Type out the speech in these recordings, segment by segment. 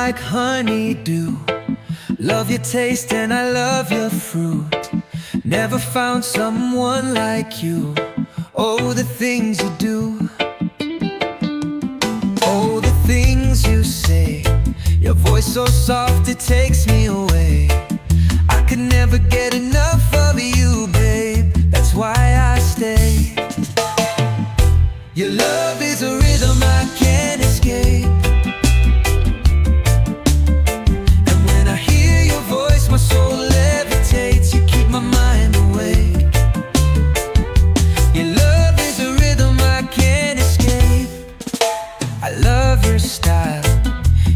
like honeydew. Love your taste and I love your fruit. Never found someone like you. Oh, the things you do. Oh, the things you say. Your voice so soft it takes me away. I could never get enough of you, babe. That's why I stay. Your love is a rhythm I can't escape. And when I hear your voice, my soul levitates. You keep my mind awake. Your love is a rhythm I can't escape. I love your style.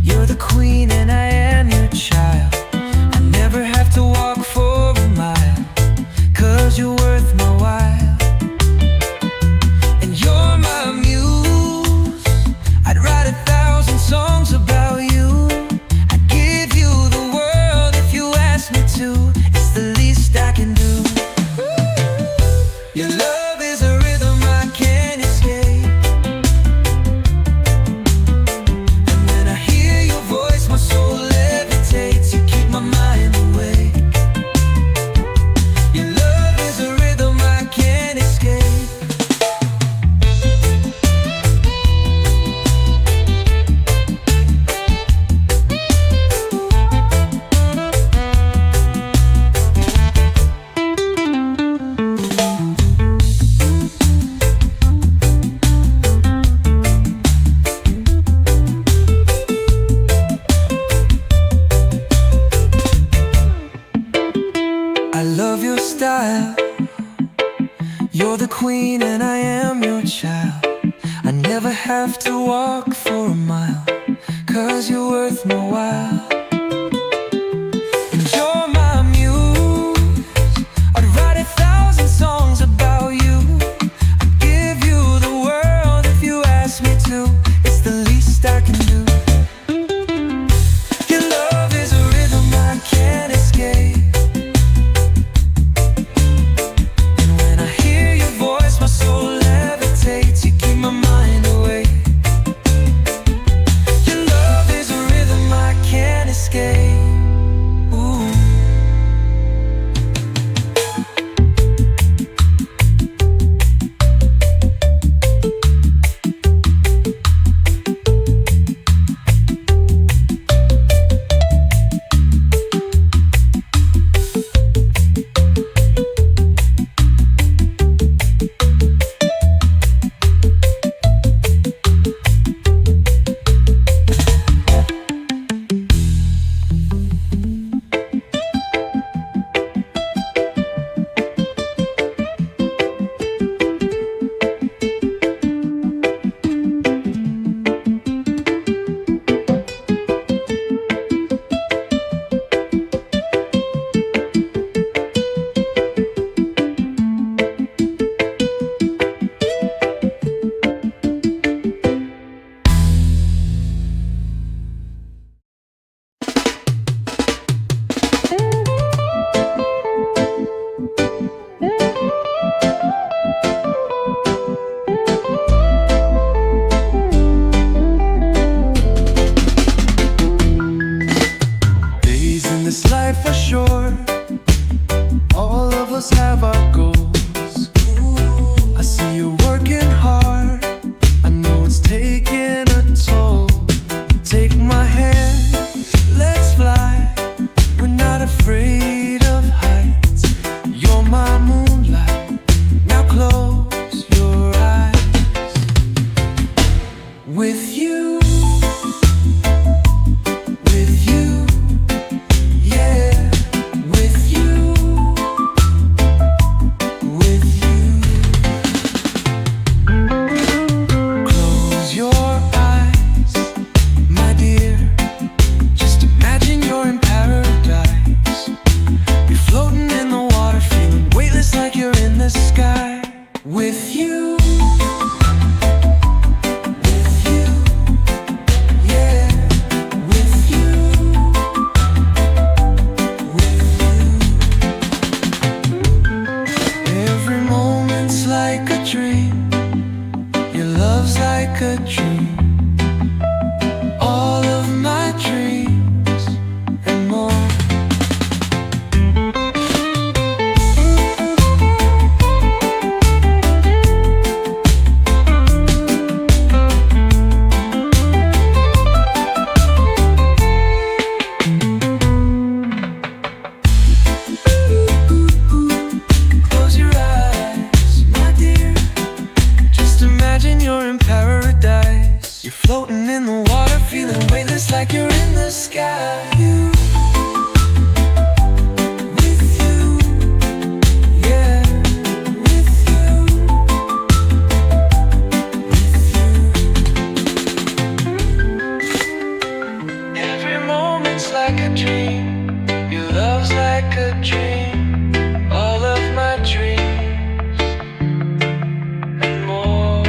You're the queen and I am your child. I never have to walk for a mile, 'cause you're worth my while. And you're my muse. I'd write 1,000 songs about you. I'd give you the world if you asked me to. It's the least I can do. Your love is a rhythm I can't escape. And when I hear your voice, my soul levitates. You keep my mind awake. Your love is a rhythm I can't escape. I love your style. You're the queen and I am your child. I never have to walk for a mile, 'cause you're worth my while. And you're my muse. I'd write 1,000 songs about you. I'd give you the world if you asked me to. It's the least I can do. Your love is a rhythm I can't escape. You keep my mind away. Your love is a rhythm I can't escape. Ooh. Days in this life are short. All of us have our goals. I see you working hard. I know it's taking a toll. Take my hand, let's fly. We're not afraid of heights. You're my moonlight. Now close your eyes. With you. dream. Your love's like a dream. All of my dreams and more.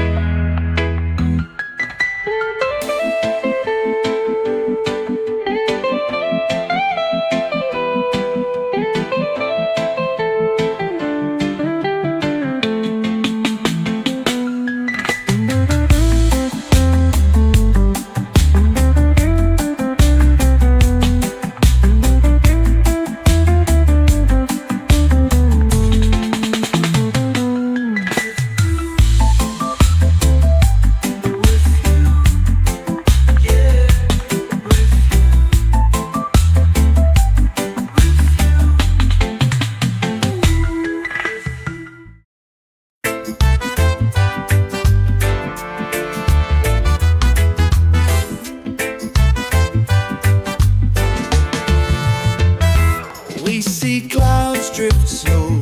We see clouds drift slow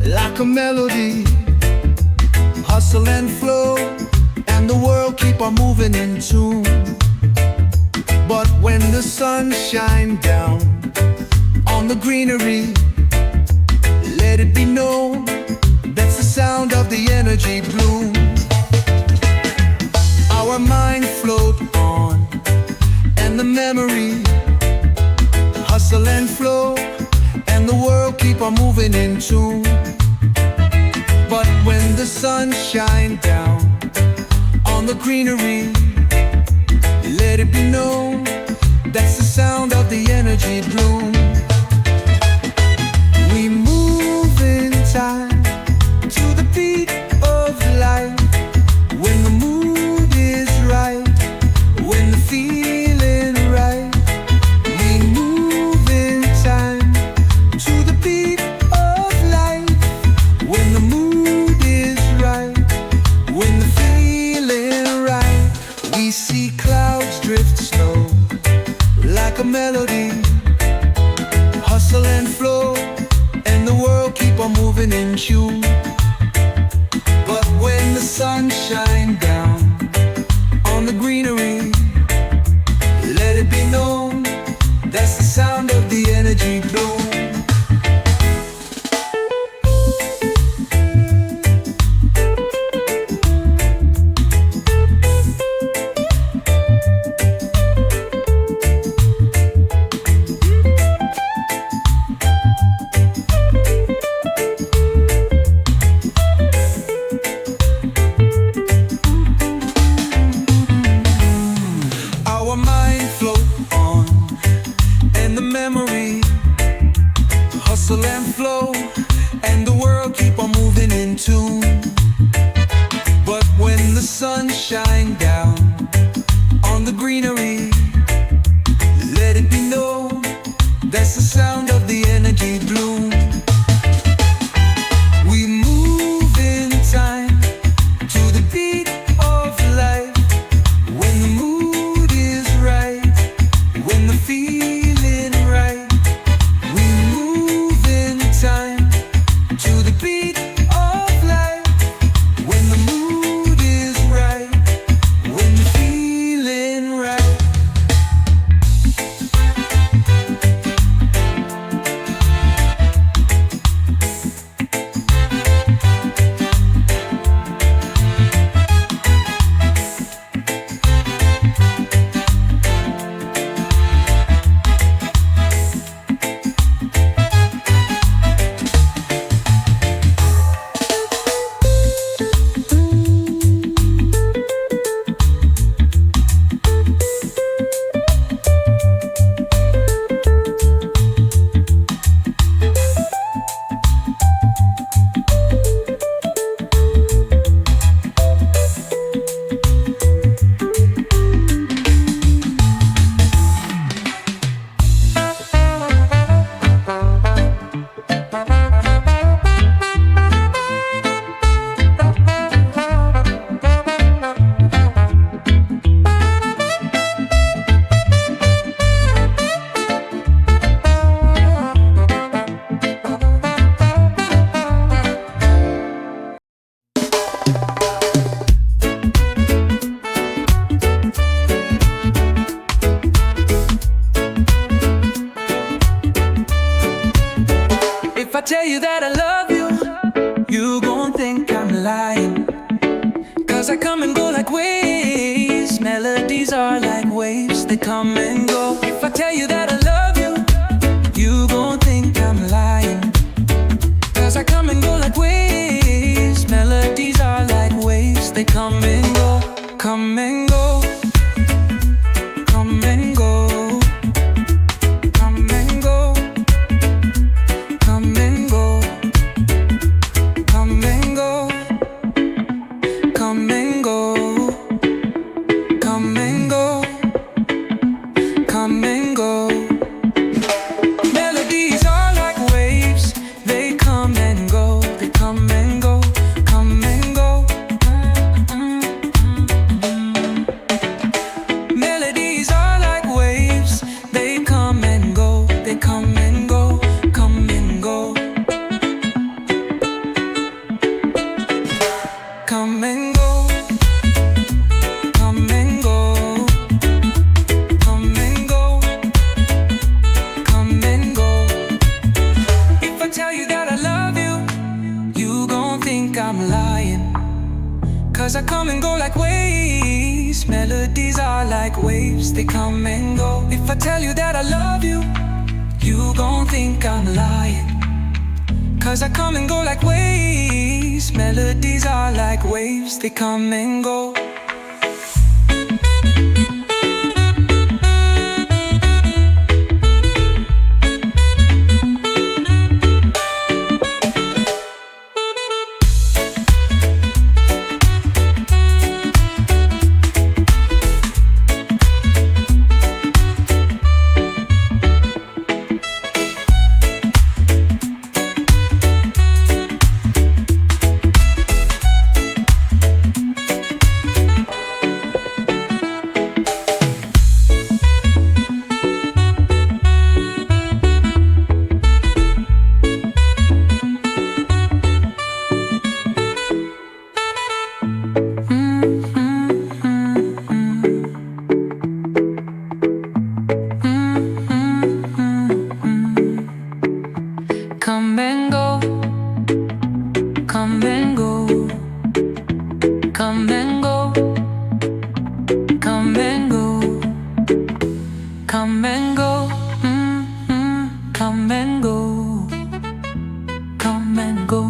like a melody, hustle and flow, and the world keep on moving in tune. But when the sun shines down on the greenery, let it be known that's the sound of the energy bloom. Our mind float on, and the memory hustle and flow, and the world keep on moving in tune. But when the sun shines down on the greenery, let it be known that's the sound of the energy bloom. We move in time to the beat of life, when the mood is right, when the feeling right. We see clouds drift slow like a melody, hustle and flow, and the world keep on moving in tune. But when the sun shines down on the greenery, let it be known that's the sound of the energy bloom. Our mind float on, and the memory hustle and flow, and the world keep on moving in tune. But when the sun shines down on the greenery, let it be known that's the sound of the energy bloom. We move in time to the beat of life, when the mood is right, when the feeling right. We move in time to the beat of life, when the mood is right, when I tell you that I love you, you gon' think I'm lying. 'Cause I come and go like waves. Melodies are like waves, they come and go. If I tell you that I love you, you gon' think I'm lying. 'Cause I come and go like waves. Melodies are like waves, they come and go. Come and go. Come and go. Come and go. Come and go. Come and go. Come and go. Come and go. Come and go. Melodies are like waves, they come and go. They come and go. Come and go. Melodies are like waves, they come and go. They come and go. Come and go. Come and go. Come and go. Come and go. Come and go. If I tell you that I love you, you gon' think I'm lying. 'Cause I come and go like waves. Melodies are like waves, they come and go. If I tell you that I love you, you gon' think I'm lying. 'Cause I come and go like waves. Melodies are like waves, they come and go. Come and go. Come and go. Come and go. Come and go. Come and go. Come and go. Come and go.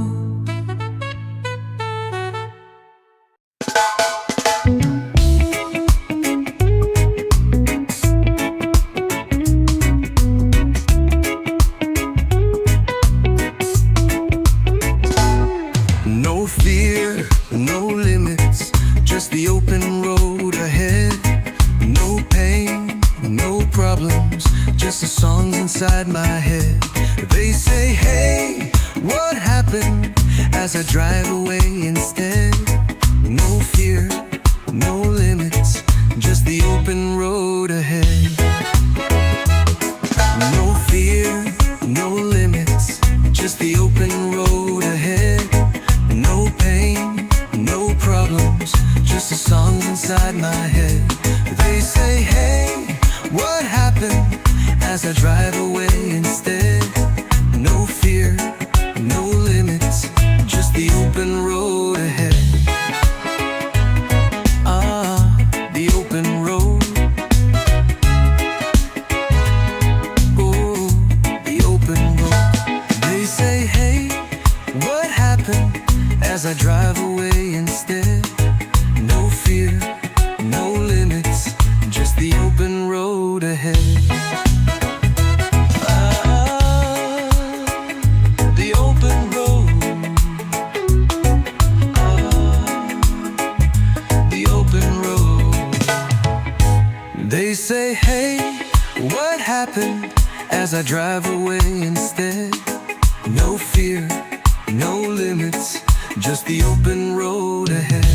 No fear, no limits, just the open road ahead. No pain, no problems, just the songs inside my head. They say, hey, what happened, as I drive away instead. No fear, no limits, just the open road ahead. No fear, no limits, just the open road ahead. No pain, no problems, just the songs inside my head. They say, hey, what happened, as I drive away instead. No fear, no limits, just the open road ahead. The open road. Oh, the open road. They say, hey, what happened, as I drive away instead. No fear, no limits, just the open road ahead. The open road. The open road. They say, hey, what happened, as I drive away instead. No fear, no limits, just the open road ahead.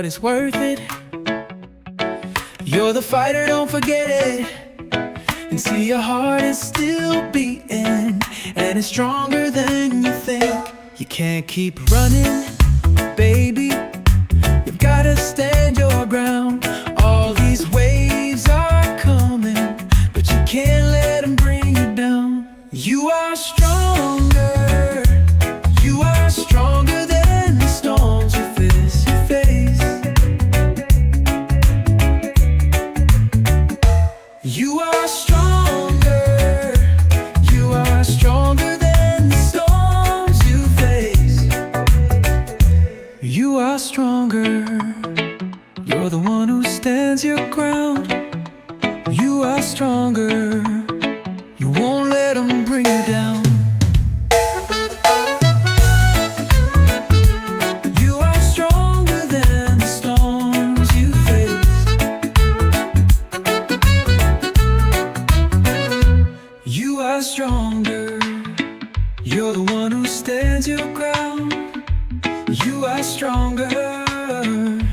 but it's worth it. You're the fighter, don't forget it. And see, your heart is still beating, and it's stronger than you think. You can't keep running, baby. You've gotta stand your ground. All these waves are coming, but you can't let them bring you down. You are stronger. You are stronger than the storms you face. You are stronger. You are stronger than the storms you face. You are stronger. You're the one who stands your ground. You are stronger. You won't let them bring you down. You are stronger than the storms you face. You are stronger. You're the one who stands your ground. You are stronger.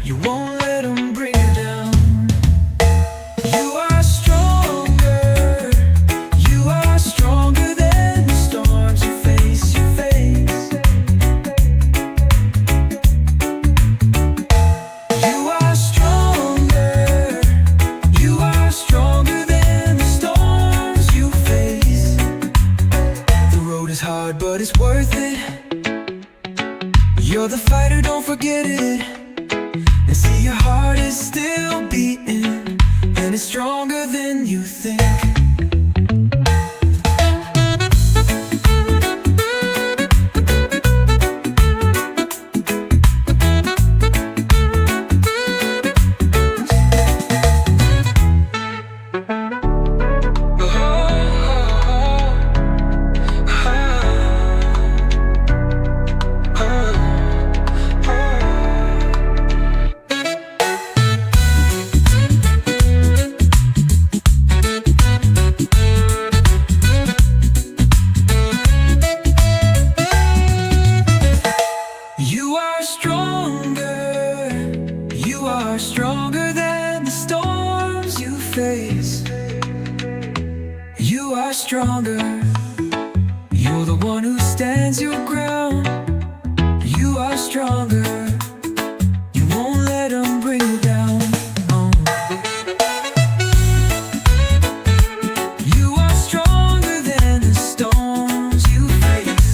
You won't let them bring you down. You are stronger. You are stronger than the storms you face. You are stronger. You are stronger than the storms you face. The road is hard, but it's worth it. You're the fighter, don't forget it. And see, your heart is still beating, and it's stronger than you think. You are stronger. You are stronger than the storms you face. You are stronger. You're the one who stands your ground. You are stronger. You won't let them bring you down. You are stronger than the storms you face.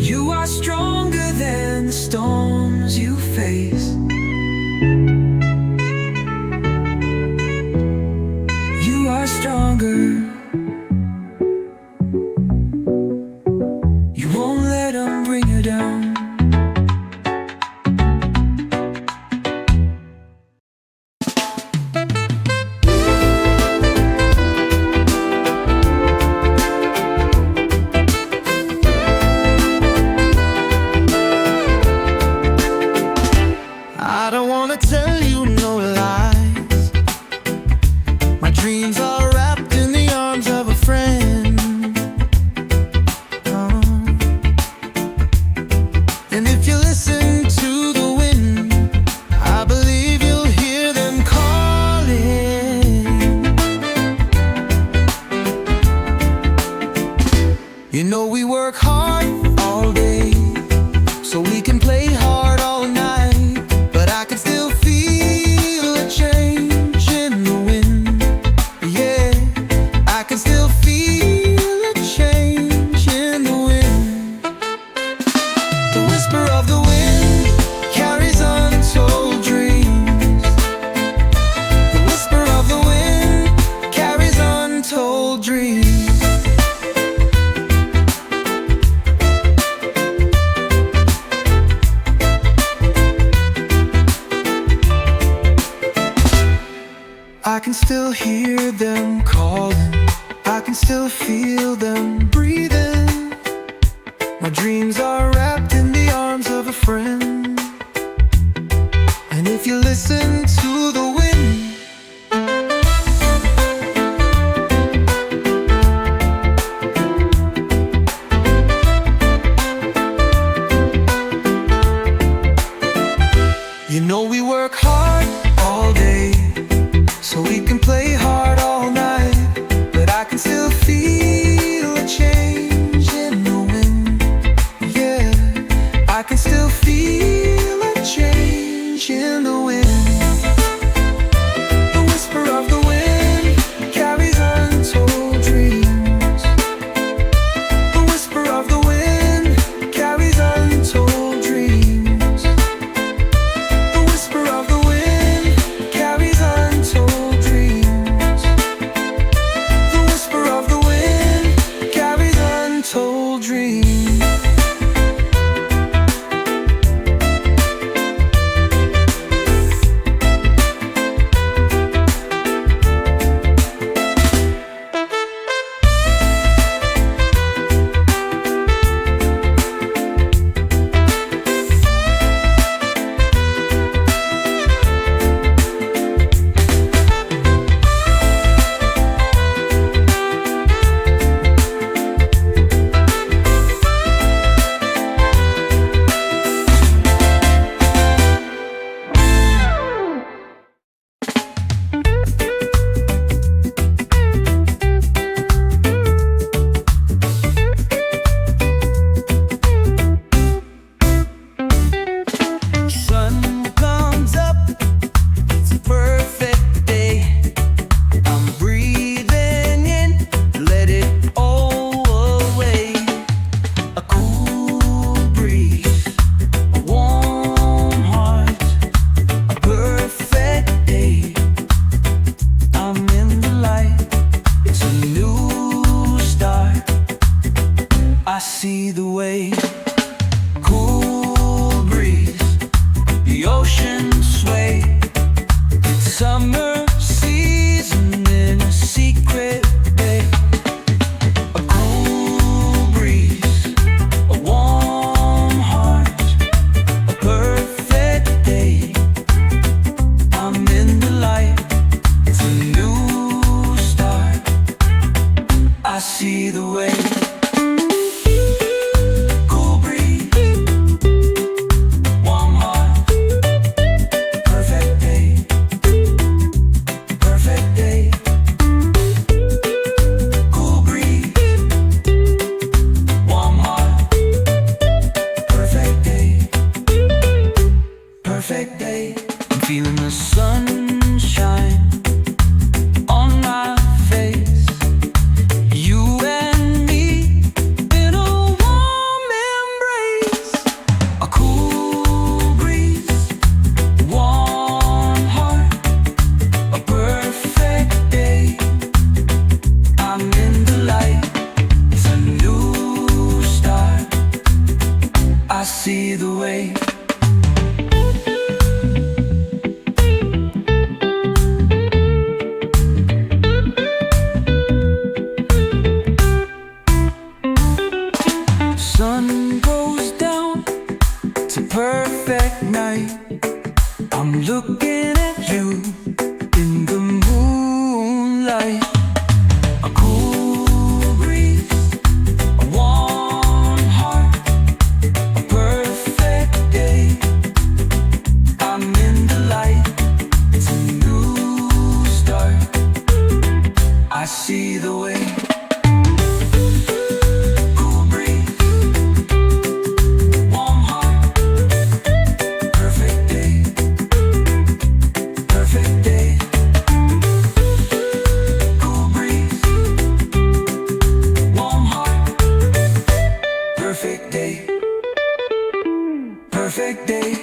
You are stronger than the storms you face. You are stronger. You won't let them bring you down. I don't wanna tell you no lies. My dreams are wrapped in the arms of a friend. And if you listen to the wind, I believe you'll hear them calling. You know we work hard all day, so we can play hard all night. But I can still feel a change in the wind. Yeah, I can still feel a change in the wind. The whisper of the wind carries untold dreams. The whisper of the wind carries untold dreams. I can still hear them calling. I can still feel them breathing. My dreams are wrapped in the arms of a friend. And if you listen to the wind, can still feel a change in the wind. The whisper of the wind carries untold dreams. The whisper of the wind carries untold dreams. The whisper of the wind carries untold dreams. The whisper of the wind carries untold dreams. I see the way. Cool breeze, the ocean sway. It's summer season in a secret bay. A cool breeze, a warm heart, a perfect day. I'm in the light, it's a new start. I see the way. Perfect day. I'm feeling the sunshine on my face. You and me in a warm embrace. A cool breeze, warm heart, a perfect day. I'm in the light, it's a new start. I see the way. Sun goes down, it's a perfect night. I'm looking at you in the moonlight. A cool breeze, a warm heart, a perfect day. I'm in the light, it's a new start. I see the way. Perfect day, perfect day.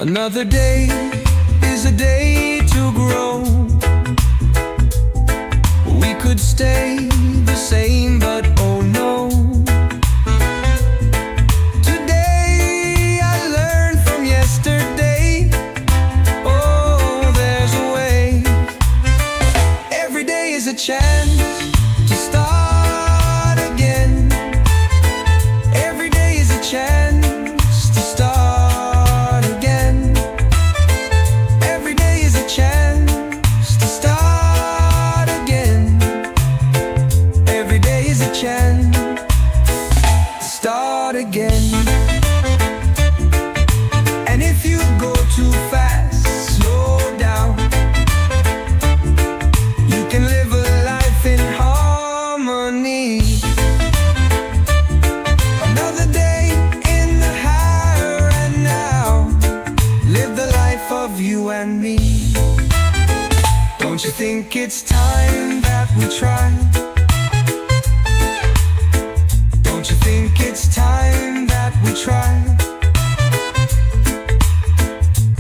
Another day is a day to grow. We could stay the same, but oh no. Today I learned from yesterday. Oh, there's a way. Every day is a chance to start again. Every day is a chance to start again. Every day is a chance to start again. Every day is a chance to start again. And if you go too fast, slow down. You can live a life in harmony. Another day in the here and now. Live the life of you and me. Don't you think it's time that we try? Don't you think it's time that we try?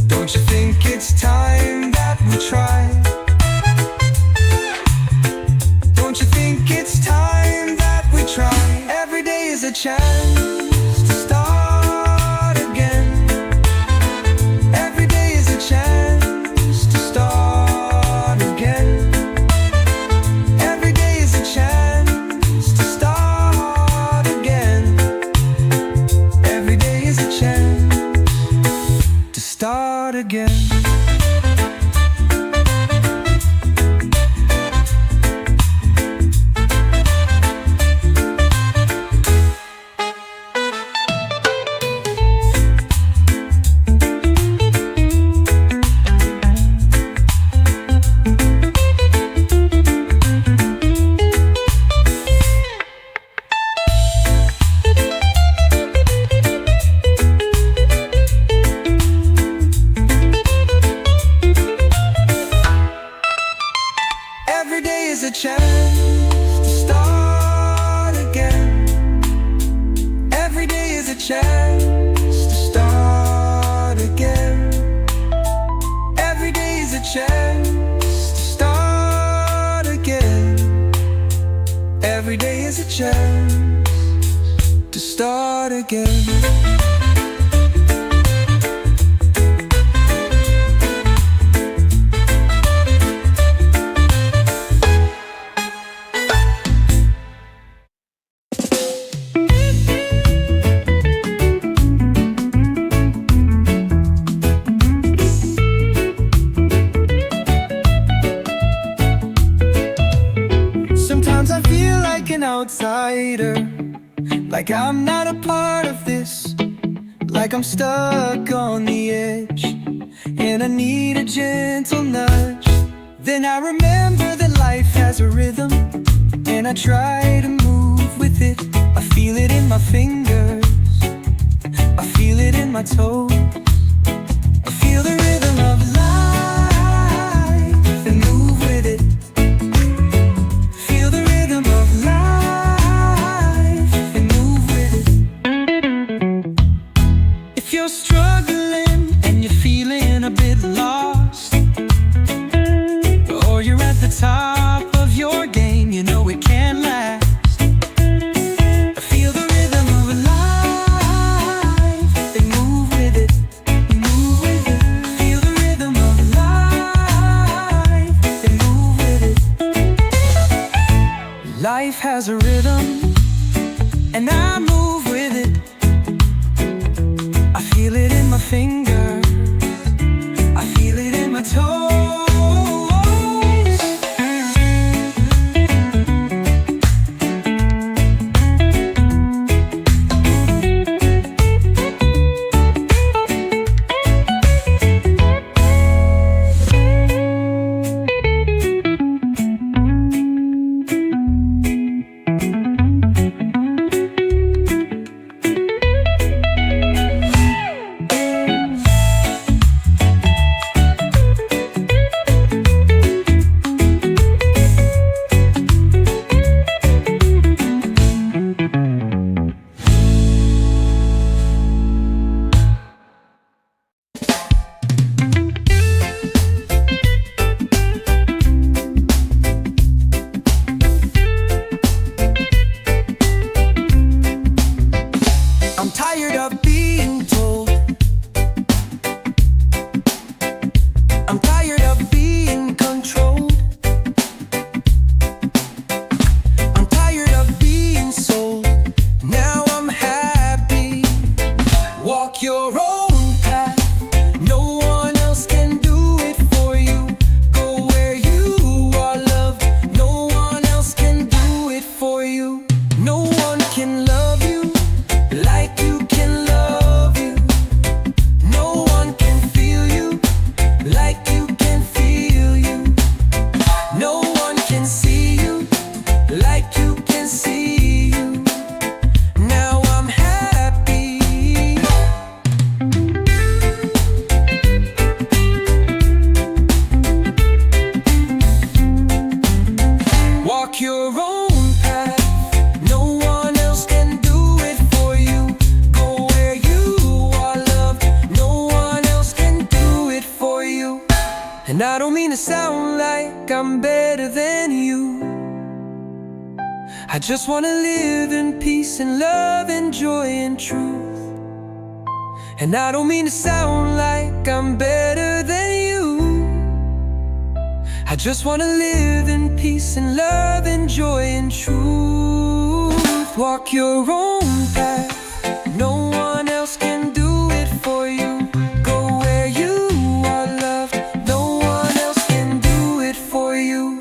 Don't you think it's time that we try? Don't you think it's time that we try? Every day is a chance to start again. Every day is a chance to start again. Every day is a chance to start again. Every day is a chance to start again. Every day is a chance to start again. Every day is a chance to start again. Every day is a chance to start again. Every day is a chance to start again. Sometimes I feel like an outsider, like I'm not a part of this, like I'm stuck on the edge, and I need a gentle nudge. Then I remember that life has a rhythm, and I try to move with it. I feel it in my fingers, I feel it in my toes. I feel the rhythm of life and move with it. Feel the rhythm of life and move with it. If you're struggling and you're feeling a bit lost, or you're at the top of your game, you know it can't last. Feel the rhythm of life and move with it. Move with it. Feel the rhythm of life and move with it. Life has a rhythm, and I move with it. I feel it in my fingers, I feel it in my toes. I'm better than you. I just wanna live in peace and love and joy and truth. And I don't mean to sound like I'm better than you. I just wanna live in peace and love and joy and truth. Walk your own path, no one else can do it for you. Go where you are loved, no one else can do it for you.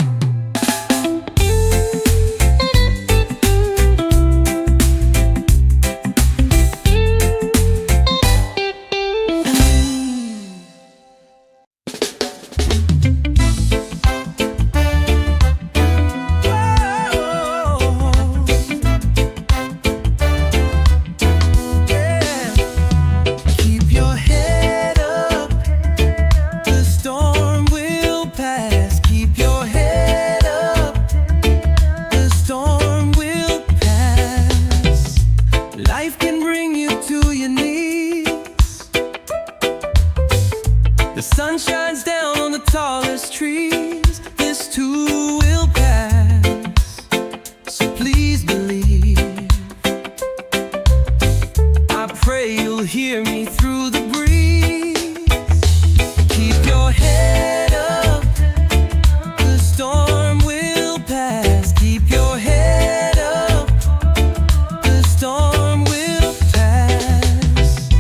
Life can bring you to your knees. The sun shines down on the tallest trees. This too will pass, so please believe. I pray you'll hear me through the breeze. Keep your head up, the storm will pass. Keep your head up, the storm will pass.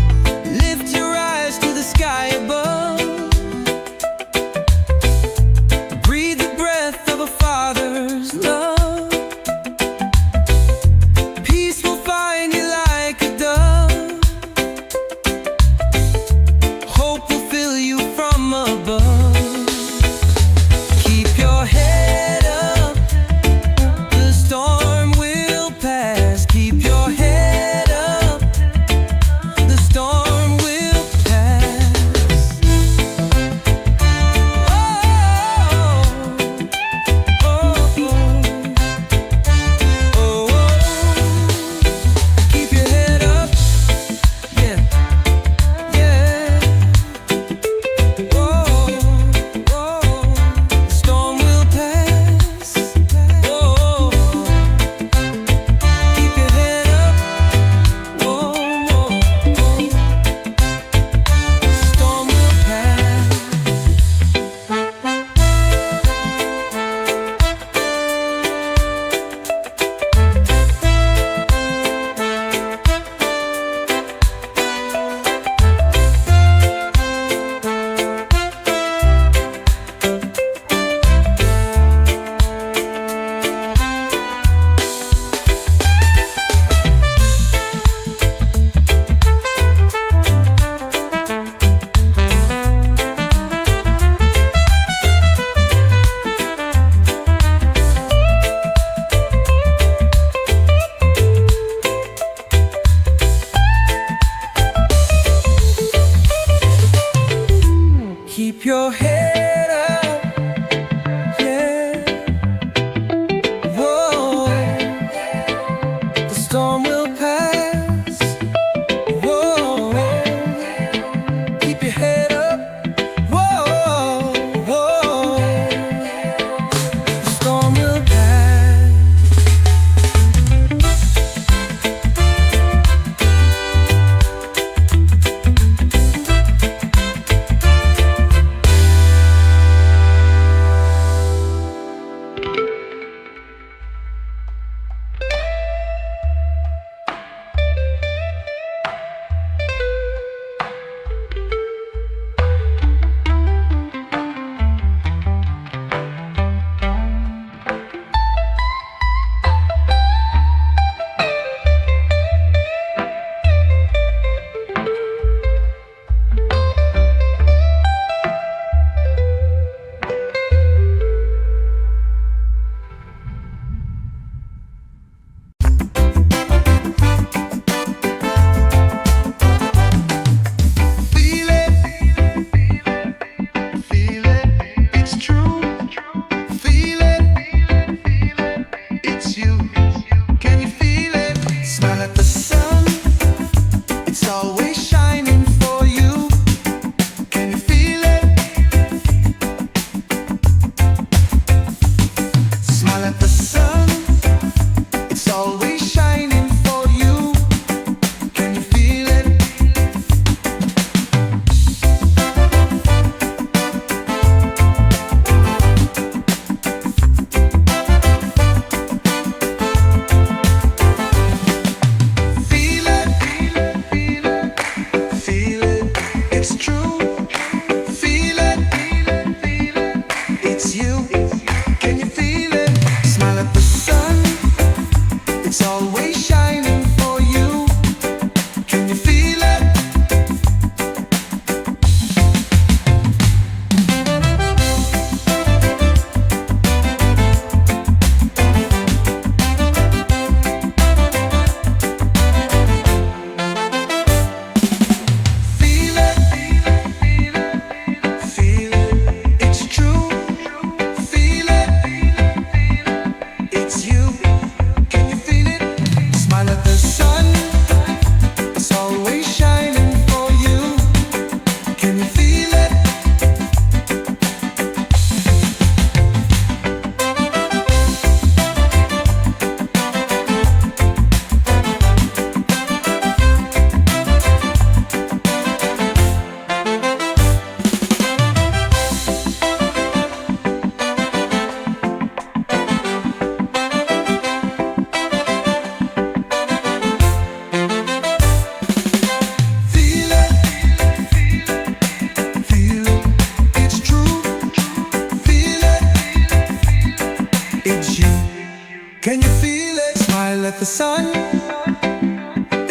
Lift your eyes to the sky above. Breathe the breath of a father's love. Peace will find you like a dove.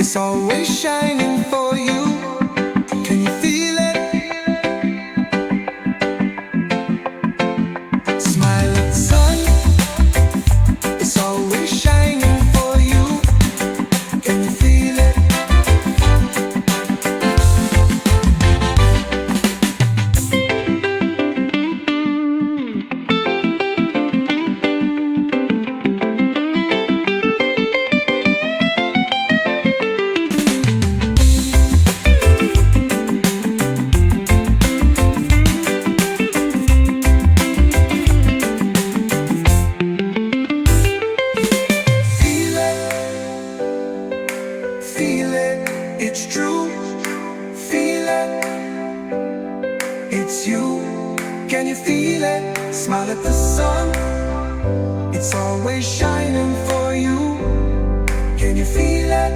It's always shining for you. Can you feel it? Smile at the sun. It's always shining for you. Can you feel it? Feel it, it's true. Feel it, it's you. Can you feel it? Smile at the sun. It's always shining for you. Can you feel it?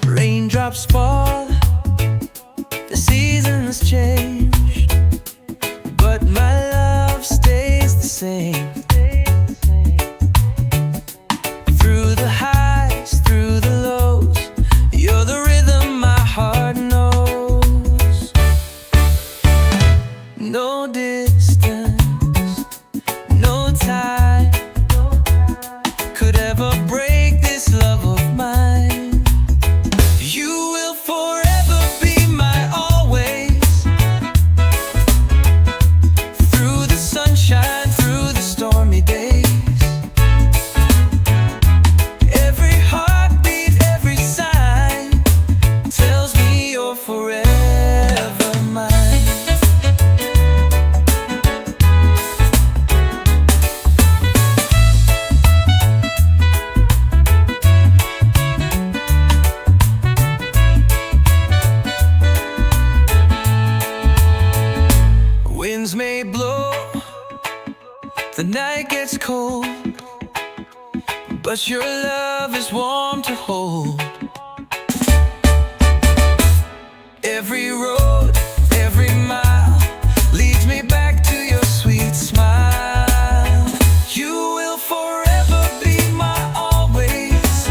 Raindrops fall, the seasons change, but my love stays the same. Through the highs, through the lows, you're the rhythm my heart knows. No distance, no time could ever break this love of mine. Winds may blow, the night gets cold, but your love is warm to hold. Every road, every mile leads me back to your sweet smile. You will forever be my always.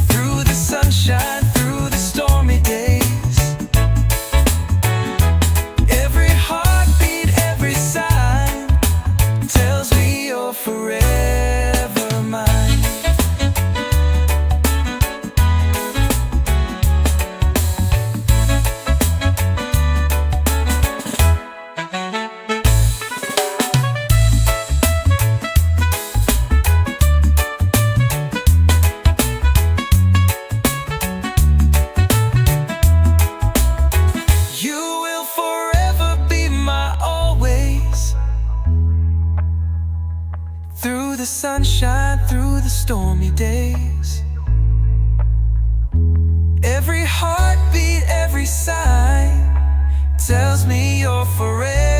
Through the sunshine, through the stormy days, forever mine. You will forever be my always. Through the sunshine, through the stormy days, every heartbeat, every sign tells me you're forever.